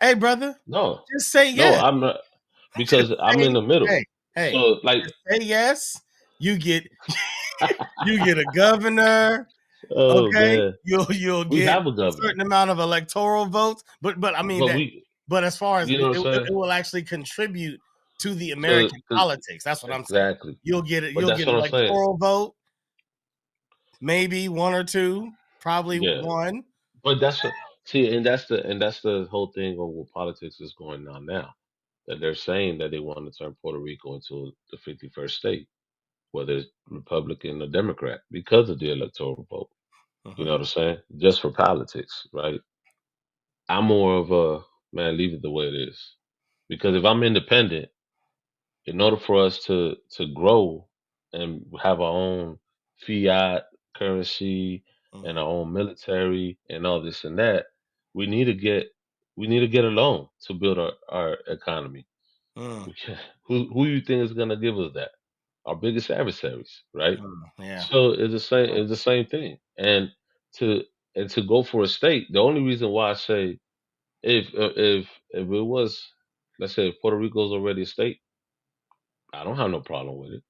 Hey, brother, No, just say no, yes. I'm not Just because I'm in say, the middle. hey, hey, So like, just say yes. You get you get a governor. oh Okay, man, you'll we get have a a governor, certain amount of electoral votes, but I mean but that. we, But as far as you know what I'm it saying? will actually contribute to the To, American to politics. That's what I'm saying. exactly. You'll get it. But You'll that's get an what I'm saying. electoral vote, maybe one or two, probably Yeah. one. But see, and that's the whole thing of what politics is going on now. That they're saying that they want to turn Puerto Rico into the 51st state, whether it's Republican or Democrat, because of the electoral vote. You know Mhm. what I'm saying? Just for politics, right? I'm more of a man, leave it the way it is. Because if I'm independent, in order for us to grow and have our own fiat currency and Mhm. our own military and all this and that, we need to get we need to get a loan to build our economy. Mm, We can, who you think is gonna give us that? Our biggest adversaries, right? yeah. So it's the same thing. To to go for a state, the only reason why I say if it was, let's say if Puerto Rico is already a state, I don't have no problem with it.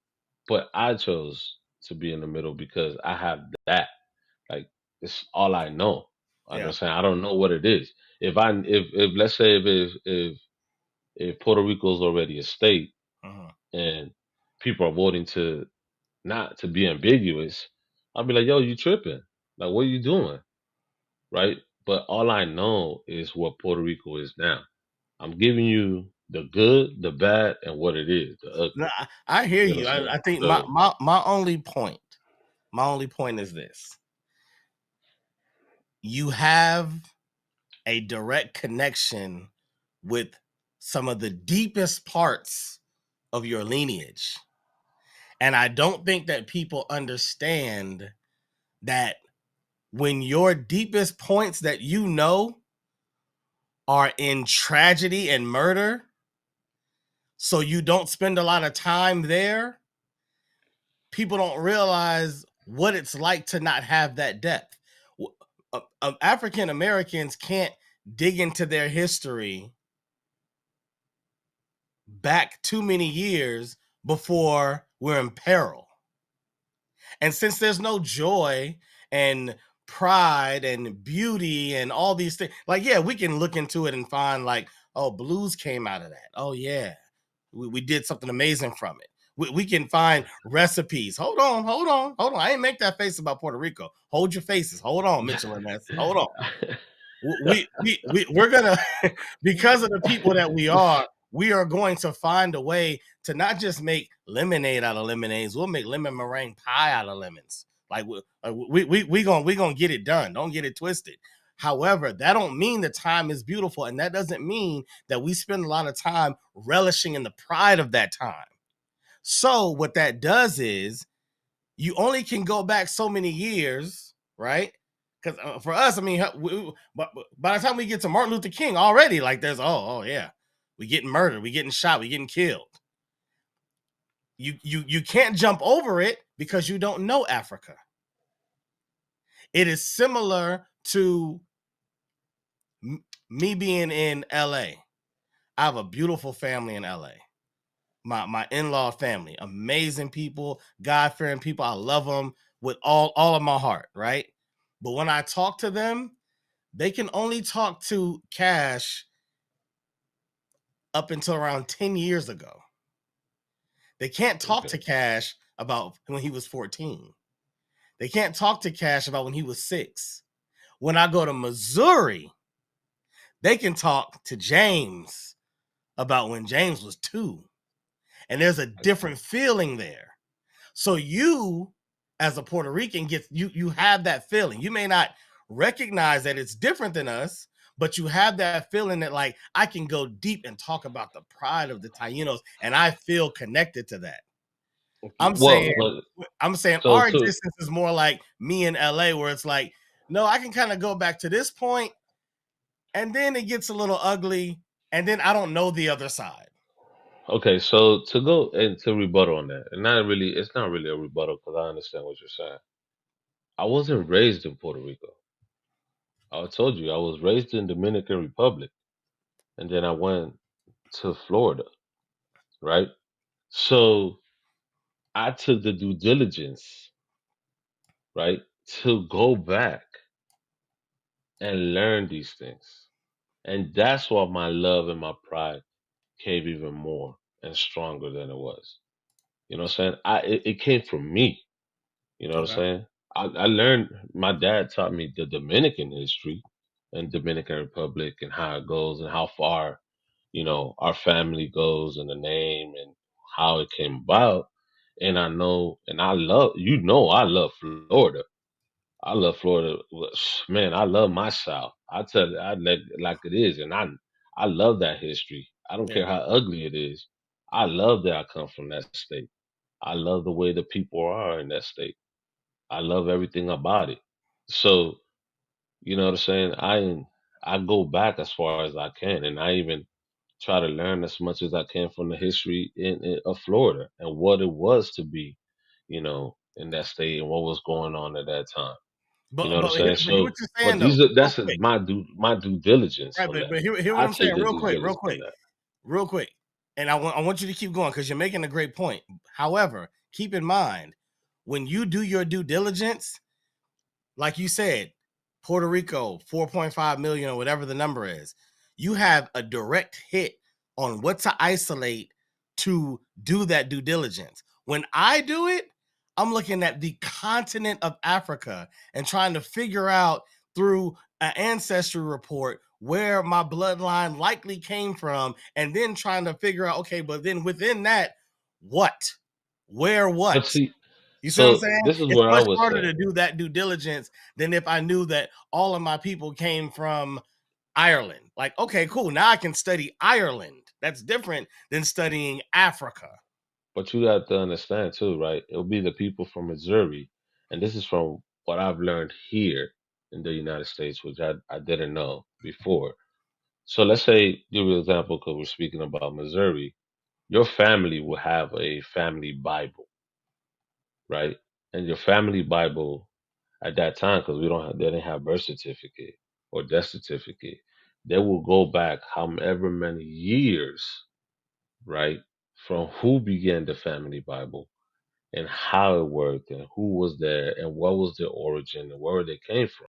But I chose to be in the middle because I have that. Like it's all I know. I Yeah. understand. I don't know what it is. If let's say if Puerto Rico is already a state Mhm. and people are voting to not to be ambiguous, I'll be like, yo, you tripping. Like what are you doing? Right? But all I know is what Puerto Rico is now. I'm giving you the good, the bad, and what it is, the No, ugly. I hear You know you. what I'm saying? I think So my only point is this: you have a direct connection with some of the deepest parts of your lineage. And I don't think that people understand that when your deepest points that you know are in tragedy and murder, so you don't spend a lot of time there, people don't realize what it's like to not have that depth. African Americans can't dig into their history back too many years before we're in peril. And since there's no joy and pride and beauty and all these things, like, yeah, we can look into it and find, like, oh, blues came out of that. Oh, yeah, we did something amazing from it. We can find recipes. Hold on, hold on, hold on. I ain't make that face about Puerto Rico. Hold your faces. Hold on, Mitchell and Ness. Hold on. We're gonna because of the people that we are going to find a way to not just make lemonade out of lemonades. We'll make lemon meringue pie out of lemons. Like we gonna get it done. Don't get it twisted. However, that don't mean the time is beautiful, and that doesn't mean that we spend a lot of time relishing in the pride of that time. So what that does is you only can go back so many years, right? Because for us, I mean, but by the time we get to Martin Luther King, already like there's oh yeah, we getting murdered, we getting shot, we getting killed. You can't jump over it because you don't know Africa. It is similar to me being in LA. I have a beautiful family in LA. My in-law family, amazing people, God-fearing people. I love them with all of my heart, right? But when I talk to them, they can only talk to Cash up until around 10 years ago. They can't talk to okay, Cash about when he was 14. They can't talk to Cash about when he was 6. When I go to Missouri, they can talk to James about when James was 2. And there's a I see. different feeling there. So you, as a Puerto Rican, you have that feeling. You may not recognize that it's different than us, but you have that feeling that, like, I can go deep and talk about the pride of the Tainos, and I feel connected to that. I'm saying Well, but I'm saying so our to existence is more like me in LA, where it's like, no, I can kind of go back to this point, and then it gets a little ugly, and then I don't know the other side. okay, so to go and to rebuttal on that, and it's not really a rebuttal because I understand what you're saying. I wasn't raised in Puerto Rico. I told you I was raised in Dominican Republic. and then I went to Florida, right? So I took the due diligence, right, to go back and learn these things. And that's why my love and my pride came even more and stronger than it was. You know what I'm saying? It came from me. You know what I'm Okay. saying? I learned my dad taught me the Dominican history and Dominican Republic and how it goes and how far, our family goes and the name and how it came about. And I know and I love I love Florida. I love Florida. Man, I love my South. I tell you, like it is, and I love that history. I don't Yeah. care how ugly it is. I love that I come from that state. I love the way the people are in that state. I love everything about it. So you know what I'm saying. I go back as far as I can, and I even try to learn as much as I can from the history of Florida and what it was to be, in that state and what was going on at that time. You know But what I'm saying? but hear what So, you're but saying though, real that's quick. my due diligence Right, on that. but hear what I I'm saying take the real due quick, diligence on that. real quick. And I want you to keep going because you're making a great point. However, keep in mind when you do your due diligence, like you said, Puerto Rico, 4.5 million or whatever the number is, you have a direct hit on what to isolate to do that due diligence. When I do it, I'm looking at the continent of Africa and trying to figure out through an ancestry report where my bloodline likely came from, and then trying to figure out, okay, but then within that, what? Where But what? see, You see what I'm so saying? this is It's where I much would harder say, to do that due diligence than if I knew that all of my people came from Ireland. Like, okay, cool. Now I can study Ireland. That's different than studying Africa. but you have to understand too, right? It'll be the people from Missouri, and this is from what I've learned here in the United States, which I didn't know before. So let's say, give you an example, because we're speaking about Missouri. Your family will have a family Bible, right? And your family Bible at that time, because they didn't have birth certificate or death certificate, they will go back however many years, right, from who began the family Bible and how it worked and who was there and what was their origin and where they came from.